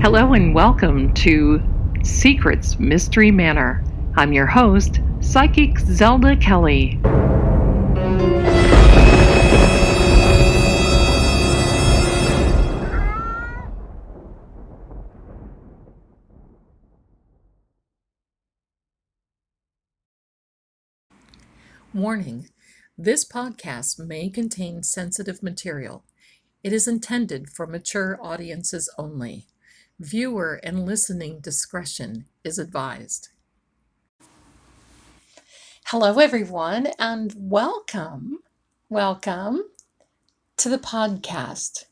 Hello and welcome to Secrets Mystery Manor. I'm your host, Psychic Zelda Kelly. Warning: this podcast may contain sensitive material. It is intended for mature audiences only. Viewer and listening discretion is advised. Hello, everyone, and welcome to the podcast.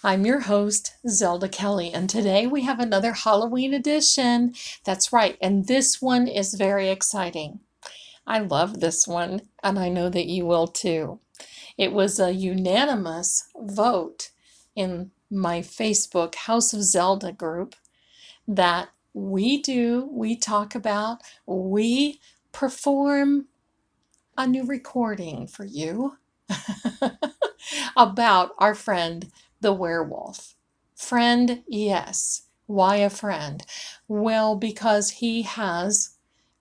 I'm your host, Zelda Kelly, and today we have another Halloween edition. That's right, and this one is very exciting. I love this one, and I know that you will too. It was a unanimous vote in my Facebook House of Zelda group that we talk about, we perform a new recording for you about our friend, the werewolf. Friend, yes. Why a friend? Well, because he has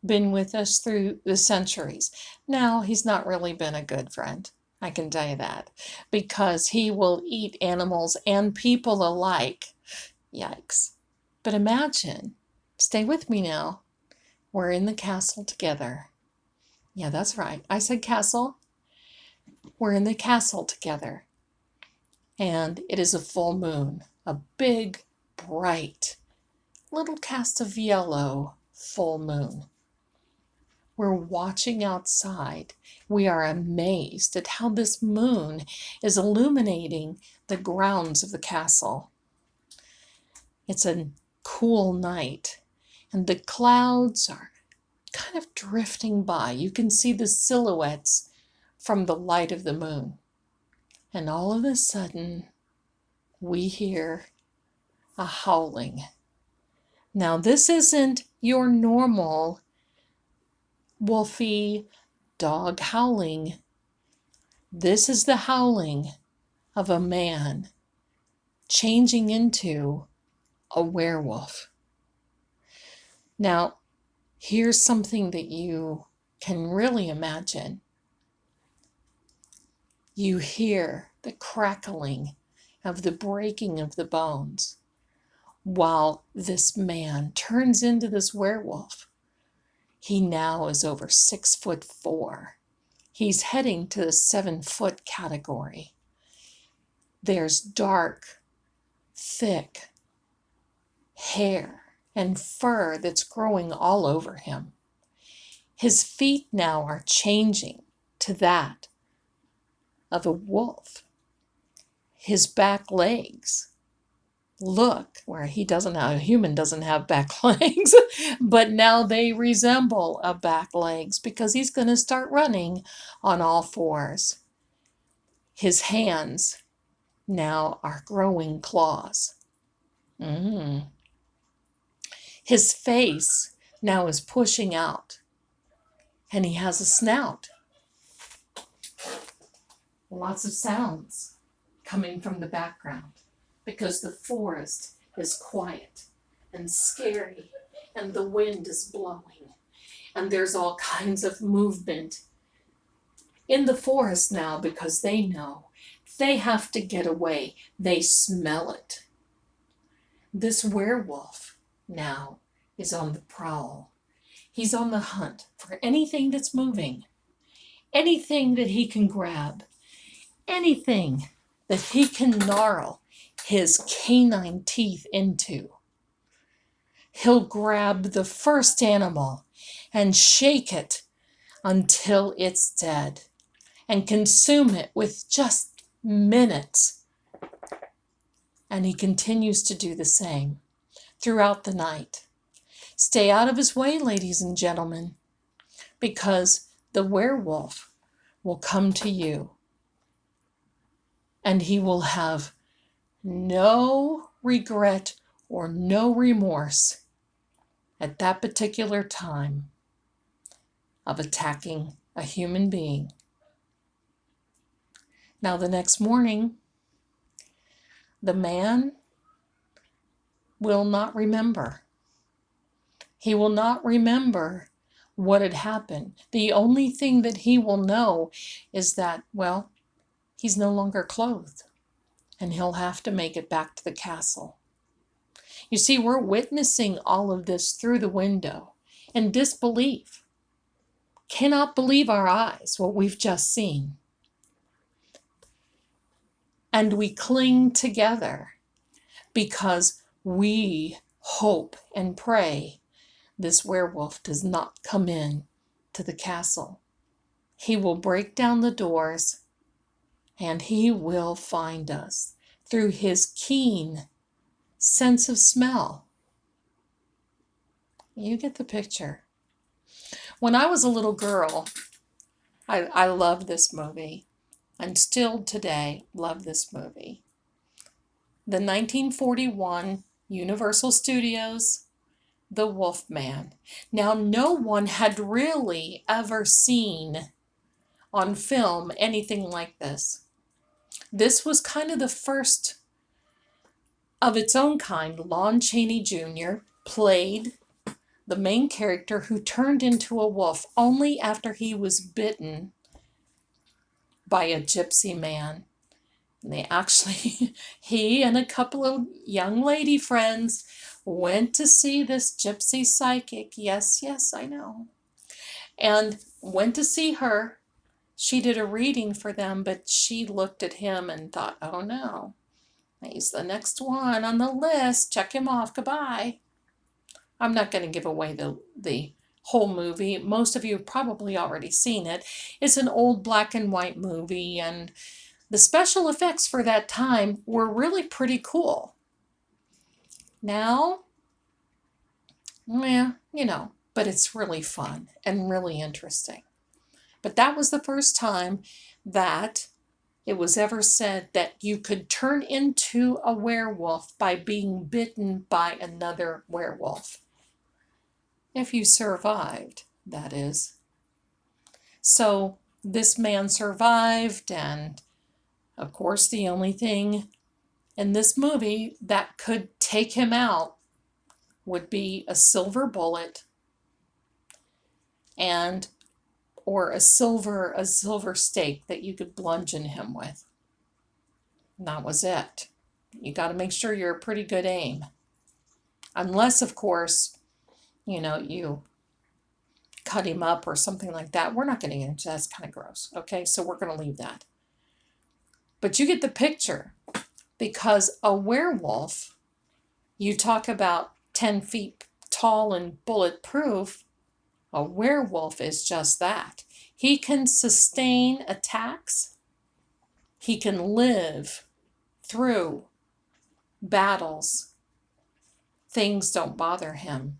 been with us through the centuries. Now, he's not really been a good friend. I can tell you that, because he will eat animals and people alike. Yikes. But imagine, stay with me now, we're in the castle together. Yeah, that's right. I said castle. We're in the castle together. And it is a full moon, a big, bright, little cast of yellow full moon. We're watching outside. We are amazed at how this moon is illuminating the grounds of the castle. It's a cool night, and the clouds are kind of drifting by. You can see the silhouettes from the light of the moon. And all of a sudden, we hear a howling. Now, this isn't your normal wolfy dog howling. This is the howling of a man changing into a werewolf. Now, here's something that you can really imagine. You hear the crackling of the breaking of the bones while this man turns into this werewolf. He now is over 6'4". He's heading to the 7-foot category. There's dark, thick hair and fur that's growing all over him. His feet now are changing to that of a wolf. His back legs look where a human doesn't have back legs, but now they resemble a back legs because he's going to start running on all fours. His hands now are growing claws. His face now is pushing out, and he has a snout. Lots of sounds coming from the background because the forest is quiet and scary and the wind is blowing and there's all kinds of movement in the forest now because they know they have to get away. They smell it. This werewolf now is on the prowl. He's on the hunt for anything that's moving, anything that he can grab, anything that he can gnarl his canine teeth into. He'll grab the first animal and shake it until it's dead and consume it with just minutes. And he continues to do the same throughout the night. Stay out of his way, ladies and gentlemen, because the werewolf will come to you and he will have no regret or no remorse at that particular time of attacking a human being. Now, the next morning, the man will not remember. He will not remember what had happened. The only thing that he will know is that, well, he's no longer clothed, and he'll have to make it back to the castle. You see, we're witnessing all of this through the window in disbelief. Cannot believe our eyes, what we've just seen. And we cling together because we hope and pray this werewolf does not come in to the castle. He will break down the doors and he will find us through his keen sense of smell. You get the picture. When I was a little girl, I loved this movie, and still today love this movie. The 1941 Universal Studios, The Wolfman. Now, no one had really ever seen on film anything like this. This was kind of the first of its own kind. Lon Chaney Jr. played the main character who turned into a wolf only after he was bitten by a gypsy man. And they actually, he and a couple of young lady friends went to see this gypsy psychic. Yes, yes, I know. And went to see her. She did a reading for them, but she looked at him and thought, oh no, he's the next one on the list. Check him off. Goodbye. I'm not going to give away the whole movie. Most of you have probably already seen it. It's an old black and white movie, and the special effects for that time were really pretty cool. Now, yeah, you know, but it's really fun and really interesting. But that was the first time that it was ever said that you could turn into a werewolf by being bitten by another werewolf. If you survived, that is. So this man survived, and of course the only thing in this movie that could take him out would be a silver bullet and or a silver stake that you could bludgeon him with. And that was it. You got to make sure you're a pretty good aim. Unless, of course, you know, you cut him up or something like that. We're not going to get into that. That's kind of gross. Okay, so we're going to leave that. But you get the picture, because a werewolf, you talk about 10 feet tall and bulletproof, a werewolf is just that. He can sustain attacks. He can live through battles. Things don't bother him.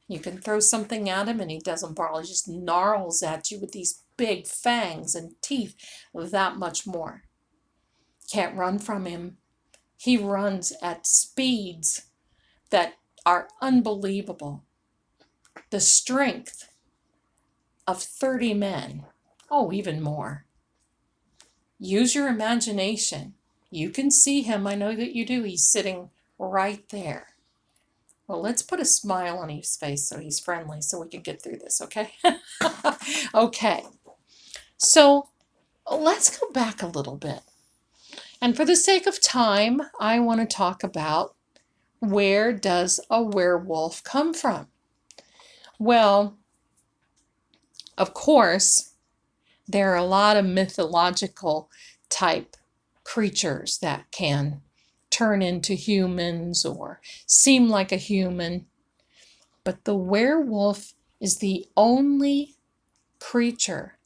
You can throw something at him and he doesn't bother. He just gnarls at you with these big fangs and teeth, that much more. Can't run from him. He runs at speeds that are unbelievable. The strength of 30 men. Oh, even more. Use your imagination. You can see him. I know that you do. He's sitting right there. Well, let's put a smile on his face so he's friendly so we can get through this, okay? Okay. So let's go back a little bit. And for the sake of time, I want to talk about, where does a werewolf come from? Well, of course, there are a lot of mythological type creatures that can turn into humans or seem like a human. But the werewolf is the only creature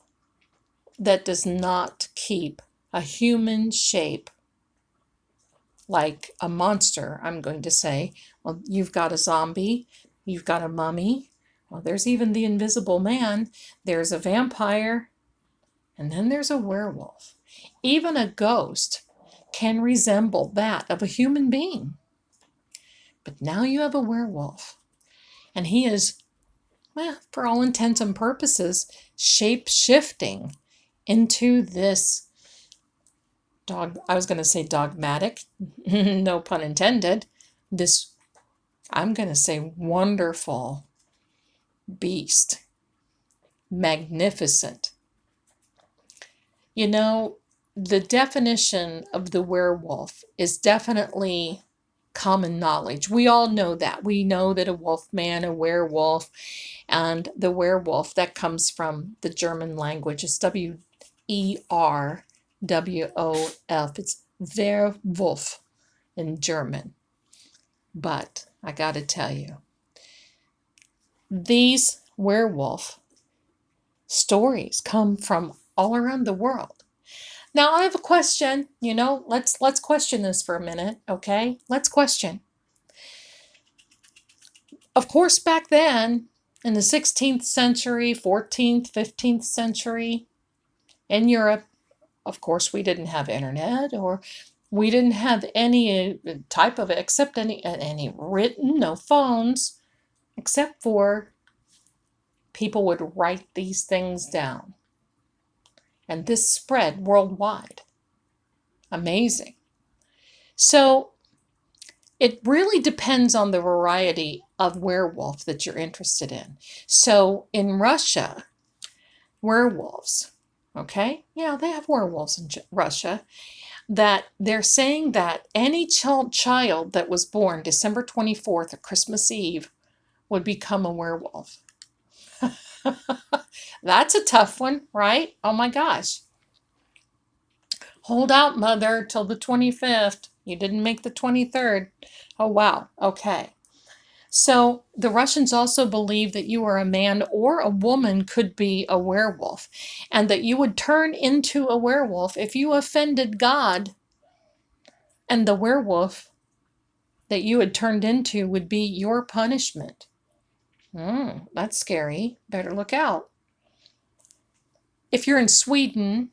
that does not keep a human shape, like a monster, I'm going to say. Well, you've got a zombie, you've got a mummy, well, there's even the Invisible Man, there's a vampire, and then there's a werewolf. Even a ghost can resemble that of a human being. But now you have a werewolf, and he is, well, for all intents and purposes, shape-shifting into this I was going to say dogmatic, no pun intended, this I'm going to say wonderful beast, magnificent. You know, the definition of the werewolf is definitely common knowledge. We all know that. We know that a wolfman, a werewolf, and the werewolf, that comes from the German language. It's Werwolf. It's Werwolf in German. But I got to tell you, these werewolf stories come from all around the world. Now I have a question, let's question this for a minute, okay? Let's question. Of course, back then, in the 16th century, 14th, 15th century, in Europe, of course, we didn't have internet, or we didn't have any type of, except any written, no phones, except for people would write these things down. And this spread worldwide. Amazing. So it really depends on the variety of werewolf that you're interested in. So in Russia, werewolves, okay? Yeah, they have werewolves in Russia. That they're saying that any child that was born December 24th or Christmas Eve would become a werewolf. That's a tough one, right? Oh my gosh. Hold out, mother, till the 25th. You didn't make the 23rd. Oh, wow. Okay. So the Russians also believe that you are a man or a woman could be a werewolf, and that you would turn into a werewolf if you offended God, and the werewolf that you had turned into would be your punishment. That's scary. Better look out. If you're in Sweden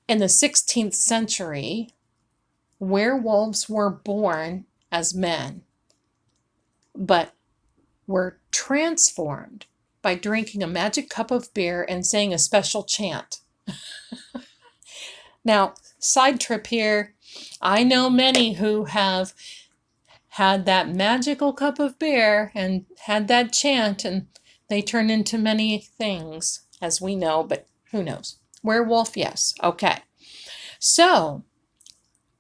in the 16th century, werewolves were born as men, but were transformed by drinking a magic cup of beer and saying a special chant. Now, side trip here, I know many who have had that magical cup of beer and had that chant, and they turn into many things, as we know, but who knows? Werewolf, yes. Okay. So,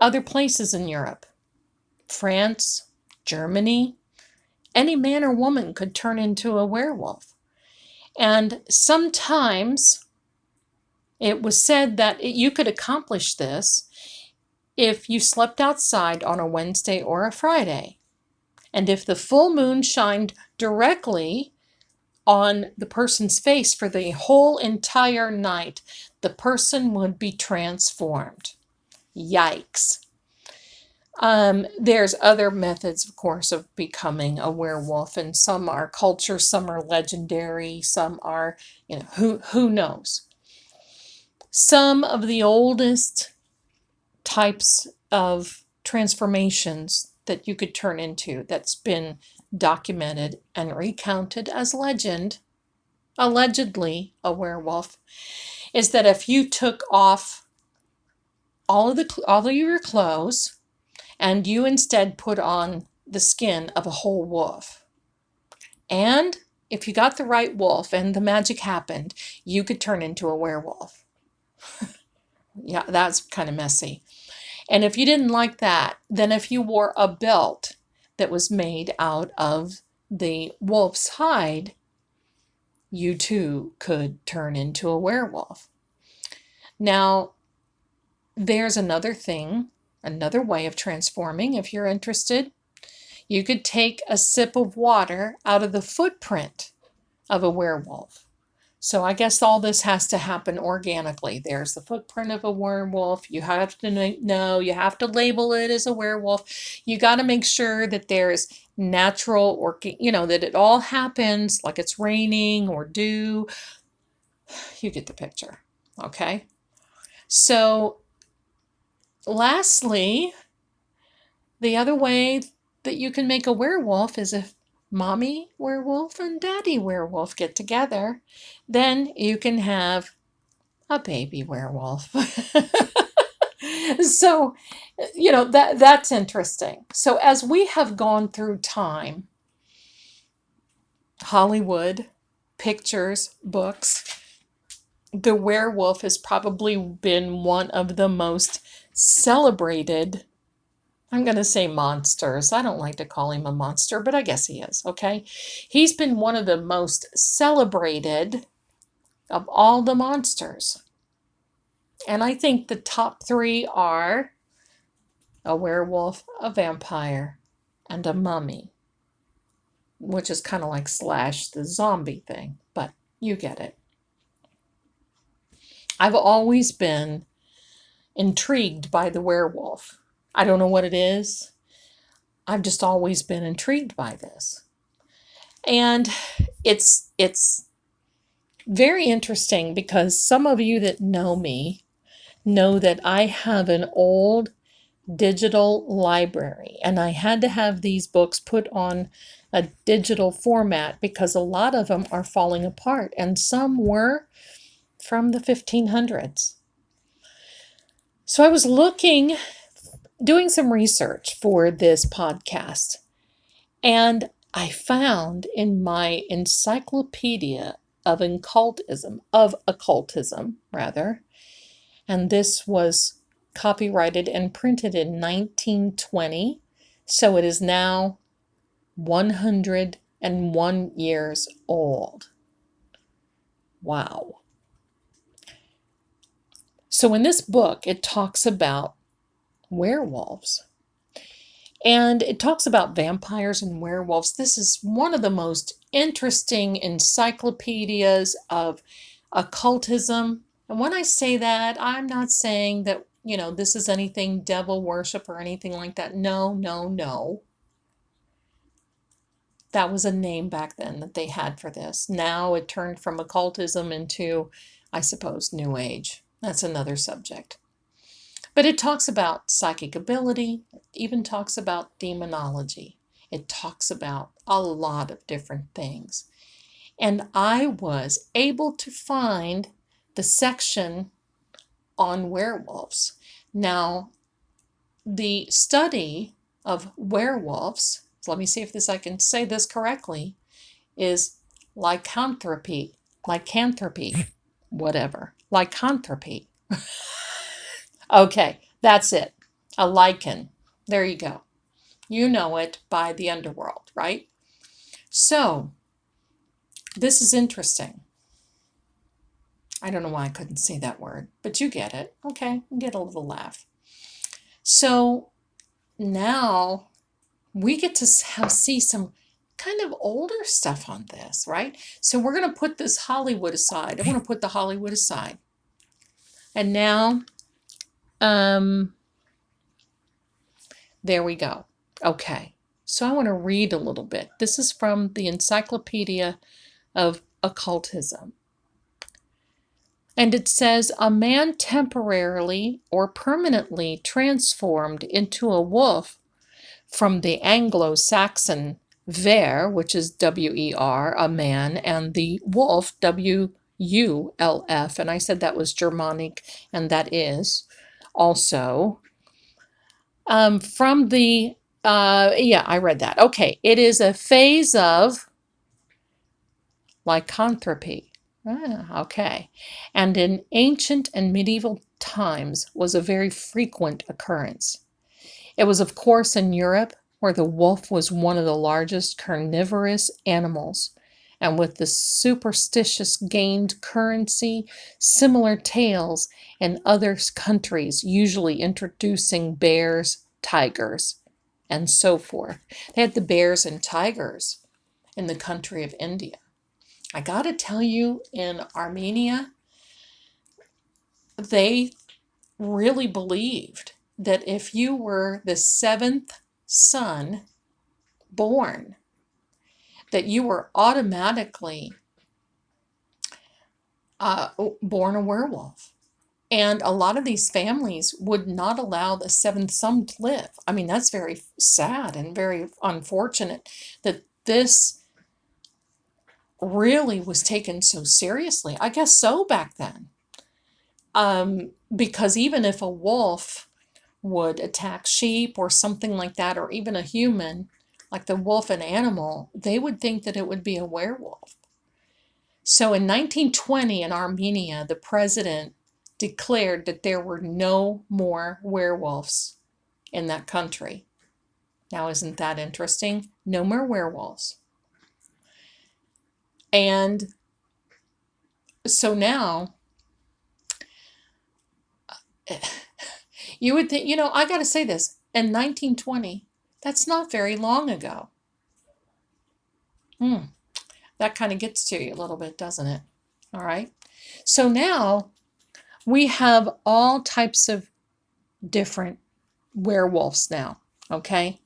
other places in Europe, France, Germany, any man or woman could turn into a werewolf. And sometimes it was said that you could accomplish this if you slept outside on a Wednesday or a Friday. And if the full moon shined directly on the person's face for the whole entire night, the person would be transformed. Yikes. There's other methods, of course, of becoming a werewolf, and some are culture, some are legendary, some are, who knows. Some of the oldest types of transformations that you could turn into that's been documented and recounted as legend, allegedly a werewolf, is that if you took off all of your clothes and you instead put on the skin of a whole wolf, and if you got the right wolf and the magic happened, you could turn into a werewolf. Yeah, that's kind of messy. And if you didn't like that, then if you wore a belt that was made out of the wolf's hide, you too could turn into a werewolf. Now, there's another thing, another way of transforming if you're interested. You could take a sip of water out of the footprint of a werewolf. So I guess all this has to happen organically. There's the footprint of a werewolf. You have to know, you have to label it as a werewolf. You got to make sure that there's natural, or that it all happens like it's raining or dew. You get the picture, okay? So lastly, the other way that you can make a werewolf is if mommy werewolf and daddy werewolf get together, then you can have a baby werewolf. So, that's interesting. So as we have gone through time, Hollywood, pictures, books, the werewolf has probably been one of the most celebrated. I'm going to say monsters. I don't like to call him a monster, but I guess he is, okay? He's been one of the most celebrated of all the monsters. And I think the top three are a werewolf, a vampire, and a mummy, which is kind of like Slash the zombie thing, but you get it. I've always been intrigued by the werewolf. I don't know what it is. I've just always been intrigued by this. And it's very interesting because some of you that know me know that I have an old digital library, and I had to have these books put on a digital format because a lot of them are falling apart, and some were from the 1500s. So I was doing some research for this podcast, and I found in my encyclopedia of occultism rather, and this was copyrighted and printed in 1920, so it is now 101 years old. Wow. So in this book, it talks about werewolves. And it talks about vampires and werewolves. This is one of the most interesting encyclopedias of occultism. And when I say that, I'm not saying that, this is anything devil worship or anything like that. No, no, no. That was a name back then that they had for this. Now it turned from occultism into, I suppose, New Age. That's another subject. But it talks about psychic ability, it even talks about demonology. It talks about a lot of different things. And I was able to find the section on werewolves. Now, the study of werewolves, so let me see if I can say this correctly, is lycanthropy, whatever, lycanthropy. Okay, that's it. A lichen. There you go. You know it by the underworld, right? So, this is interesting. I don't know why I couldn't say that word, but you get it. Okay, get a little laugh. So, now we get to see some kind of older stuff on this, right? So we're going to put this Hollywood aside. I want to put the Hollywood aside. And now, there we go. Okay, so I want to read a little bit. This is from the Encyclopedia of Occultism. And it says, a man temporarily or permanently transformed into a wolf from the Anglo-Saxon ver, which is W-E-R, a man, and the wolf, W-U-L-F, and I said that was Germanic, and that is also from the, yeah, I read that. Okay, it is a phase of lycanthropy. Okay, and in ancient and medieval times was a very frequent occurrence. It was, of course, in Europe, where the wolf was one of the largest carnivorous animals, and with the superstitious gained currency, similar tales in other countries, usually introducing bears, tigers, and so forth. They had the bears and tigers in the country of India. I gotta tell you, in Armenia, they really believed that if you were the seventh son born, that you were automatically born a werewolf. And a lot of these families would not allow the seventh son to live. I mean, that's very sad and very unfortunate that this really was taken so seriously. I guess so back then. Because even if a wolf would attack sheep or something like that, or even a human, like the wolf an animal, they would think that it would be a werewolf. So in 1920 in Armenia, the president declared that there were no more werewolves in that country. Now, isn't that interesting? No more werewolves. And so now, you would think, I got to say this, in 1920, that's not very long ago. That kind of gets to you a little bit, doesn't it? All right. So now we have all types of different werewolves now, okay?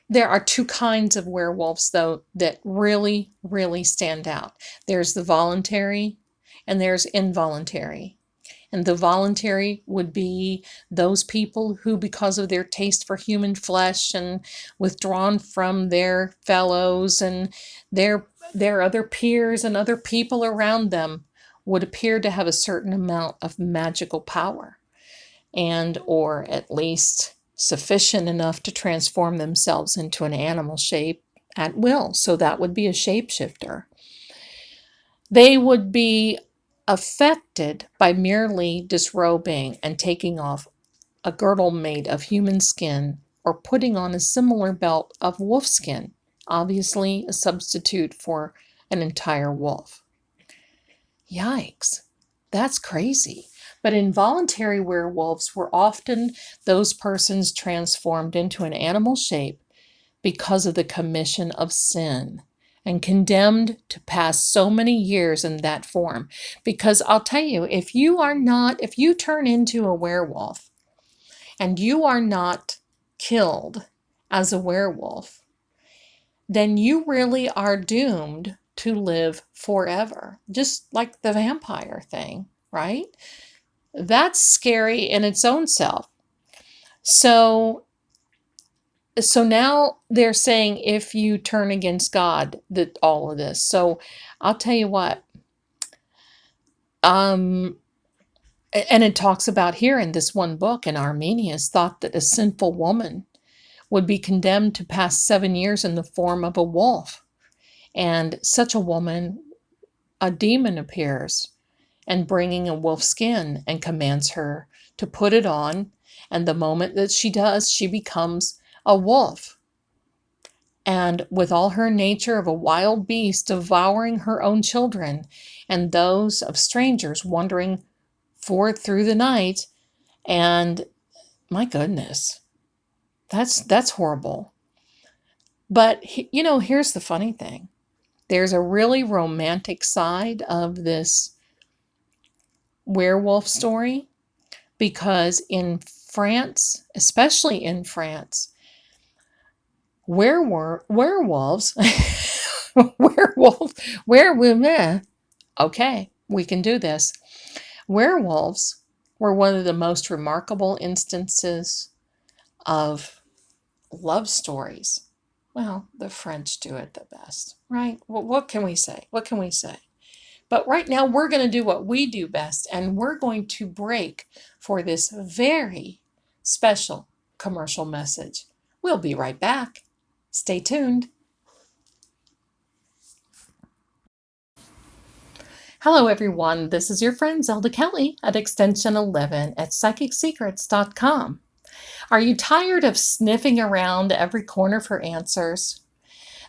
There are two kinds of werewolves, though, that really, really stand out. There's the voluntary and there's involuntary. And the voluntary would be those people who, because of their taste for human flesh and withdrawn from their fellows and their other peers and other people around them, would appear to have a certain amount of magical power, and or at least sufficient enough to transform themselves into an animal shape at will. So that would be a shapeshifter. They would be affected by merely disrobing and taking off a girdle made of human skin or putting on a similar belt of wolf skin, obviously a substitute for an entire wolf. Yikes, that's crazy. But involuntary werewolves were often those persons transformed into an animal shape because of the commission of sin, and condemned to pass so many years in that form. Because I'll tell you, if you turn into a werewolf and you are not killed as a werewolf, then you really are doomed to live forever. Just like the vampire thing, right? That's scary in its own self. So now they're saying if you turn against God, that all of this. So I'll tell you what. And it talks about here in this one book in Armenia, is thought that a sinful woman would be condemned to pass 7 years in the form of a wolf. And such a woman, a demon appears and bringing a wolf skin and commands her to put it on. And the moment that she does, she becomes a wolf. And with all her nature of a wild beast, devouring her own children and those of strangers wandering forth through the night. And my goodness, that's horrible. But, here's the funny thing. There's a really romantic side of this werewolf story, because in France, especially in France, werewolves, werewolves, okay, we can do this. Werewolves were one of the most remarkable instances of love stories. Well, the French do it the best, right? Well, what can we say? What can we say? But right now, we're going to do what we do best, and we're going to break for this very special commercial message. We'll be right back. Stay tuned. Hello, everyone. This is your friend Zelda Kelly at extension 11 at psychicsecrets.com. Are you tired of sniffing around every corner for answers?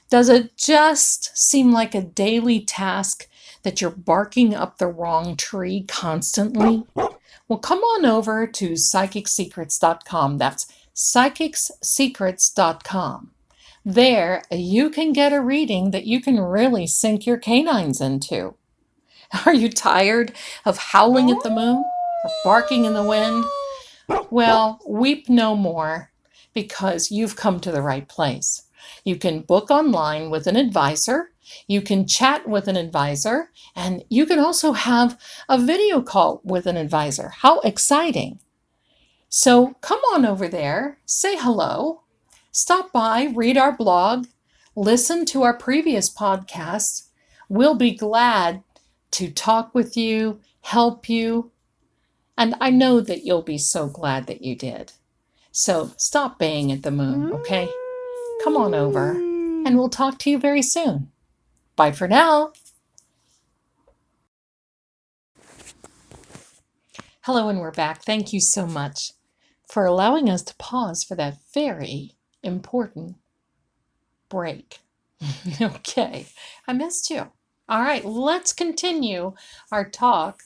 Does it just seem like a daily task that you're barking up the wrong tree constantly? Well, come on over to psychicsecrets.com. That's psychicsecrets.com. There, you can get a reading that you can really sink your canines into. Are you tired of howling at the moon or barking in the wind? Well, weep no more, because you've come to the right place. You can book online with an advisor, you can chat with an advisor, and you can also have a video call with an advisor. How exciting! So come on over there, say hello, stop by, read our blog, listen to our previous podcasts. We'll be glad to talk with you, help you, And I know that you'll be so glad that you did. So stop baying at the moon, okay? Come on over, and we'll talk to you very soon. Bye for now. Hello, and we're back. Thank you so much for allowing us to pause for that very important break. Okay, I missed you. All right, let's continue our talk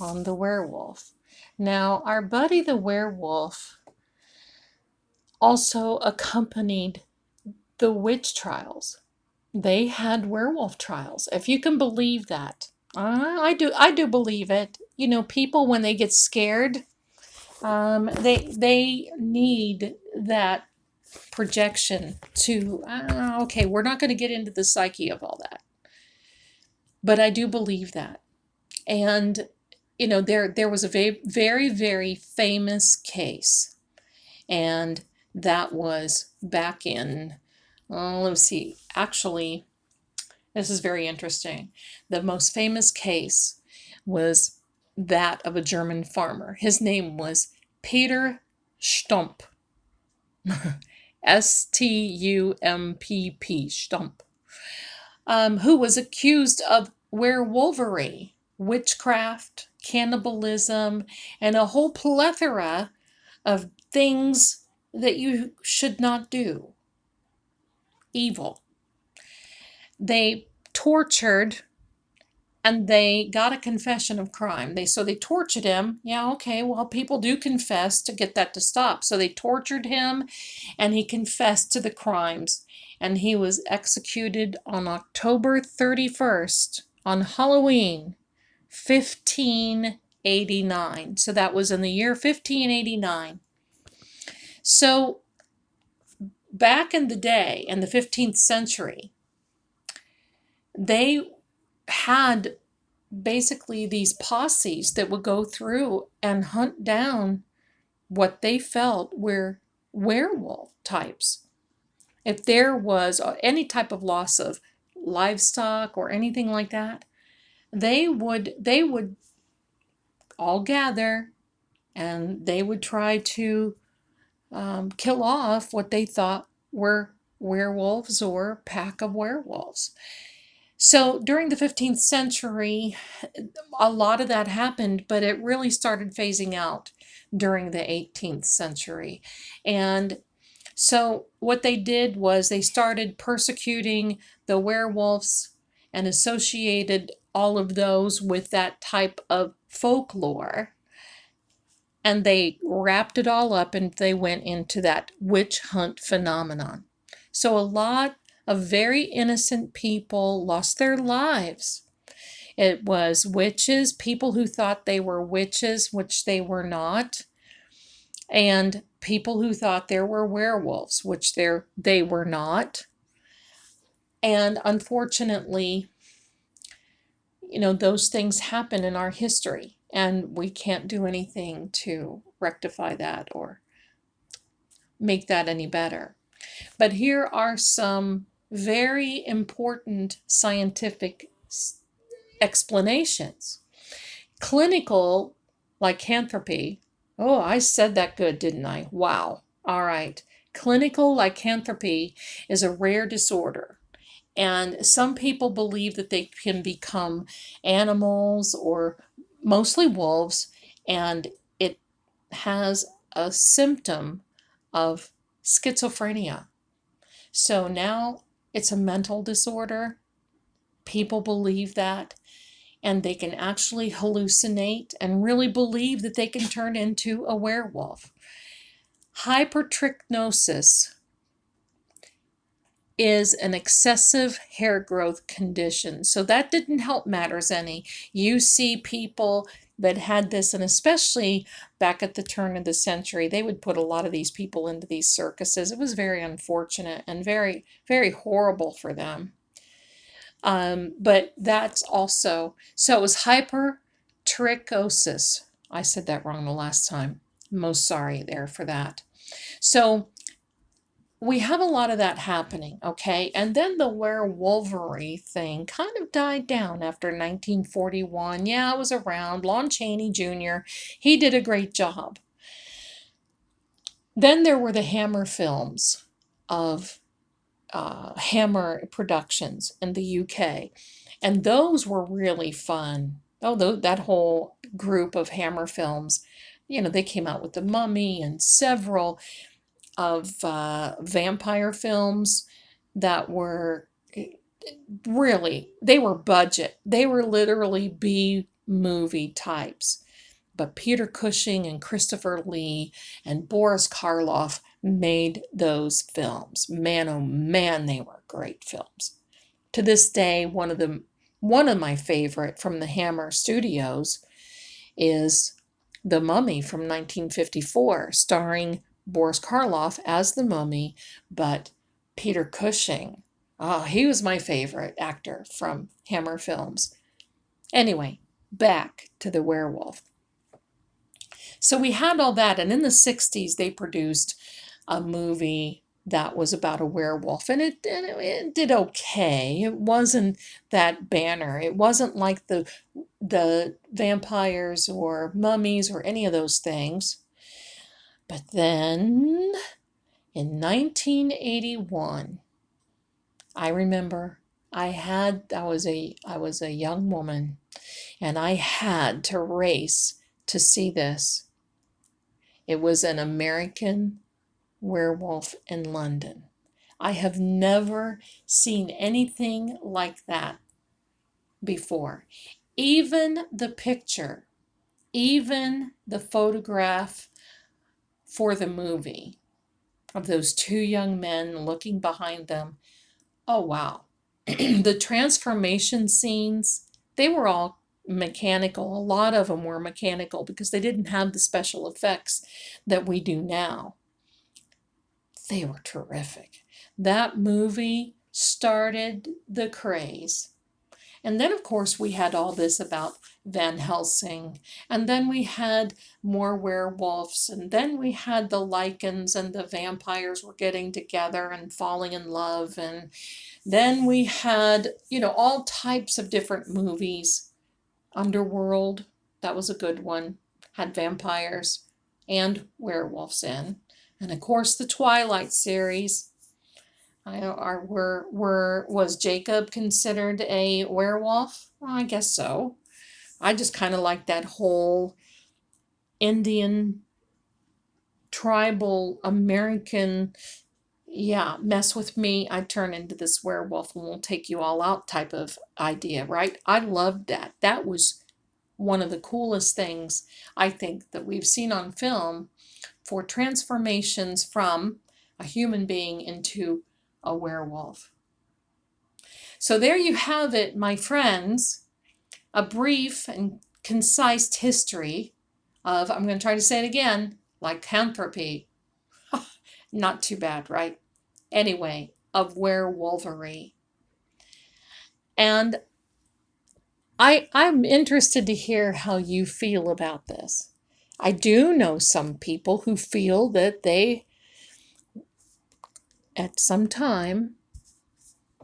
on the werewolf. Now, our buddy the werewolf also accompanied the witch trials. They had werewolf trials, if you can believe that. I do believe it. You know, people when they get scared, they need that projection to. Okay, we're not going to get into the psyche of all that, but I do believe that. And you know, there was a very very famous case, and that was back in. Let's see. Actually, this is very interesting. The most famous case was that of a German farmer. His name was Peter Stump. Stumpp, Stump, who was accused of werewolvery, witchcraft, cannibalism, and a whole plethora of things that you should not do. Evil. They tortured and they got a confession of crime. They tortured him. Yeah, okay, well, people do confess to get that to stop. So they tortured him and he confessed to the crimes. And he was executed on October 31st, on Halloween, 1589. So that was in the year 1589. So back in the day, in the 15th century, they had basically these posses that would go through and hunt down what they felt were werewolf types. If there was any type of loss of livestock or anything like that, they would all gather and they would try to kill off what they thought were werewolves or a pack of werewolves. So during the 15th century, a lot of that happened, but it really started phasing out during the 18th century. And so what they did was they started persecuting the werewolves and associated all of those with that type of folklore. And they wrapped it all up and they went into that witch hunt phenomenon. So a lot of very innocent people lost their lives. It was witches, people who thought they were witches, which they were not, and people who thought there were werewolves, which they were not. And unfortunately, you know, those things happen in our history, and we can't do anything to rectify that or make that any better. But here are some very important scientific explanations. Clinical lycanthropy. Oh, I said that good, didn't I? Wow. All right. Clinical lycanthropy is a rare disorder. And some people believe that they can become animals or mostly wolves, and it has a symptom of schizophrenia. So now it's a mental disorder. People believe that, and they can actually hallucinate and really believe that they can turn into a werewolf. Hypertrichnosis is an excessive hair growth condition. So that didn't help matters any. You see people that had this, and especially back at the turn of the century, they would put a lot of these people into these circuses. It was very unfortunate and very, very horrible for them. But that's also, so it was hypertrichosis. I said that wrong the last time. Most sorry there for that. So we have a lot of that happening, okay? And then the werewolvery thing kind of died down after 1941. Yeah, I was around. Lon Chaney Jr., he did a great job. Then there were the Hammer films of Hammer Productions in the UK. And those were really fun. Oh, that whole group of Hammer films, they came out with The Mummy and several of vampire films that were really, they were budget. They were literally B movie types. But Peter Cushing and Christopher Lee and Boris Karloff made those films. Man, oh man, they were great films. To this day, one of my favorite from the Hammer Studios is The Mummy from 1954, starring Boris Karloff as the Mummy, but Peter Cushing, he was my favorite actor from Hammer films. Anyway, back to the werewolf. So we had all that, and in the 60s they produced a movie that was about a werewolf, and it did okay. It wasn't that banner. It wasn't like the vampires or mummies or any of those things. But then in 1981, I remember I was a young woman, and I had to race to see this. It was an American Werewolf in London. I have never seen anything like that before. Even the picture, even the photograph for the movie of those two young men looking behind them. Oh, wow. The transformation scenes, they were all mechanical. A lot of them were mechanical because they didn't have the special effects that we do now. They were terrific. That movie started the craze. And then, of course, we had all this about Van Helsing. And then we had more werewolves. And then we had the Lycans, and the vampires were getting together and falling in love. And then we had, all types of different movies. Underworld, that was a good one, had vampires and werewolves in. And of course, the Twilight series. Was Jacob considered a werewolf? Well, I guess so. I just kind of like that whole Indian, tribal, American, mess with me, I turn into this werewolf and we'll take you all out type of idea, right? I loved that. That was one of the coolest things I think that we've seen on film for transformations from a human being into a werewolf. So there you have it, my friends, a brief and concise history of, I'm going to try to say it again, lycanthropy. Not too bad, right? Anyway, of werewolvery. And I'm interested to hear how you feel about this. I do know some people who feel that they, at some time,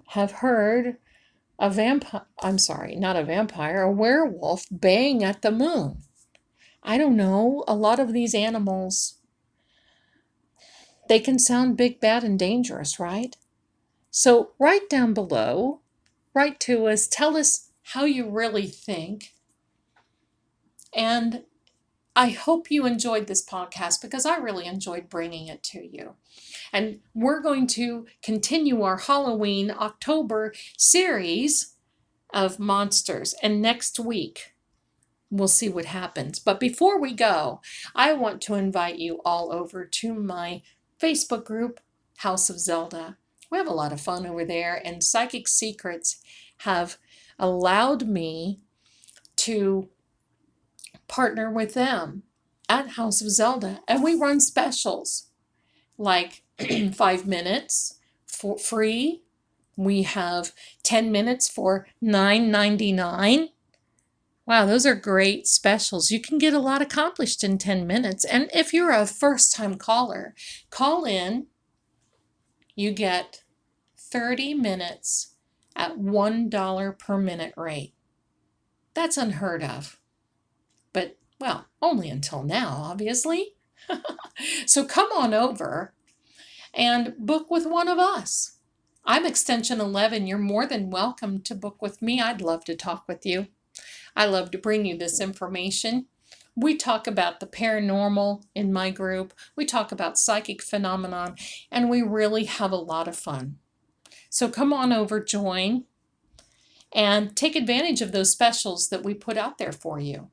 have heard a vampire, not a vampire, a werewolf baying at the moon. I don't know, a lot of these animals, they can sound big, bad, and dangerous, right? So write down below, write to us, tell us how you really think. And I hope you enjoyed this podcast because I really enjoyed bringing it to you. And we're going to continue our Halloween October series of monsters. And next week, we'll see what happens. But before we go, I want to invite you all over to my Facebook group, House of Zelda. We have a lot of fun over there, and Psychic Secrets have allowed me to partner with them at House of Zelda. And we run specials like 5 minutes for free. We have 10 minutes for $9.99. Wow, those are great specials. You can get a lot accomplished in 10 minutes. And if you're a first-time caller, call in you get 30 minutes at $1 per minute rate. That's unheard of. But, well, only until now, obviously. So come on over and book with one of us. I'm extension 11. You're more than welcome to book with me. I'd love to talk with you. I love to bring you this information. We talk about the paranormal in my group. We talk about psychic phenomenon, and we really have a lot of fun. So come on over, join, and take advantage of those specials that we put out there for you.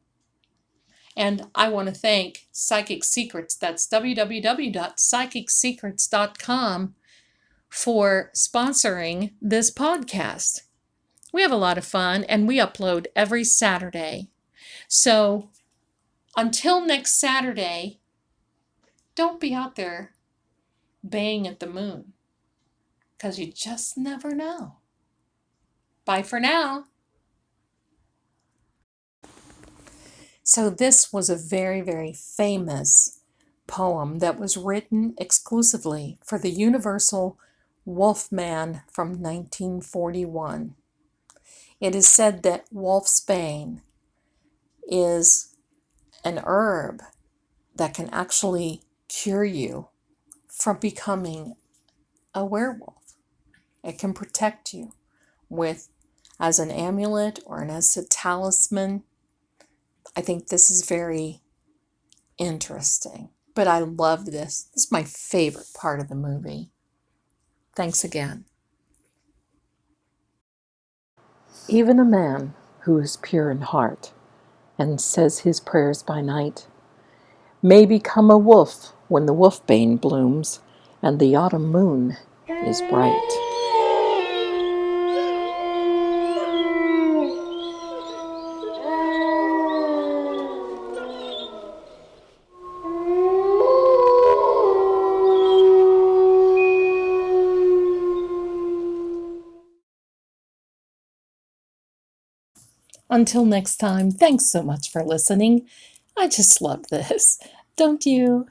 And I want to thank Psychic Secrets, that's www.psychicsecrets.com, for sponsoring this podcast. We have a lot of fun, and we upload every Saturday. So until next Saturday, don't be out there baying at the moon, because you just never know. Bye for now. So this was a very, very famous poem that was written exclusively for the Universal Wolfman from 1941. It is said that wolfsbane is an herb that can actually cure you from becoming a werewolf. It can protect you with as an amulet or as a talisman. I think this is very interesting. But I love this. This is my favorite part of the movie. Thanks again. Even a man who is pure in heart and says his prayers by night may become a wolf when the wolfbane blooms and the autumn moon is bright. Until next time, thanks so much for listening. I just love this. Don't you?